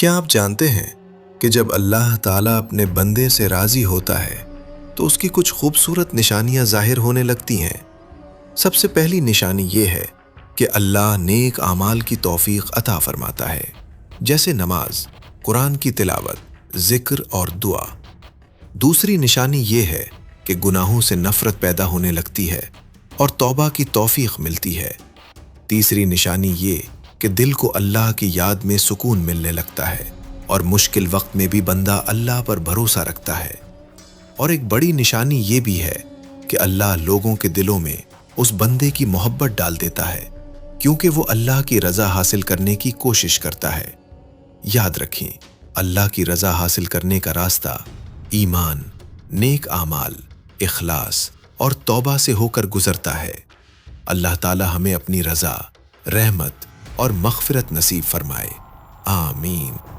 کیا آپ جانتے ہیں کہ جب اللہ تعالیٰ اپنے بندے سے راضی ہوتا ہے تو اس کی کچھ خوبصورت نشانیاں ظاہر ہونے لگتی ہیں؟ سب سے پہلی نشانی یہ ہے کہ اللہ نیک اعمال کی توفیق عطا فرماتا ہے، جیسے نماز، قرآن کی تلاوت، ذکر اور دعا۔ دوسری نشانی یہ ہے کہ گناہوں سے نفرت پیدا ہونے لگتی ہے اور توبہ کی توفیق ملتی ہے۔ تیسری نشانی یہ کہ دل کو اللہ کی یاد میں سکون ملنے لگتا ہے اور مشکل وقت میں بھی بندہ اللہ پر بھروسہ رکھتا ہے۔ اور ایک بڑی نشانی یہ بھی ہے کہ اللہ لوگوں کے دلوں میں اس بندے کی محبت ڈال دیتا ہے، کیونکہ وہ اللہ کی رضا حاصل کرنے کی کوشش کرتا ہے۔ یاد رکھیں، اللہ کی رضا حاصل کرنے کا راستہ ایمان، نیک اعمال، اخلاص اور توبہ سے ہو کر گزرتا ہے۔ اللہ تعالی ہمیں اپنی رضا، رحمت اور مغفرت نصیب فرمائے، آمین۔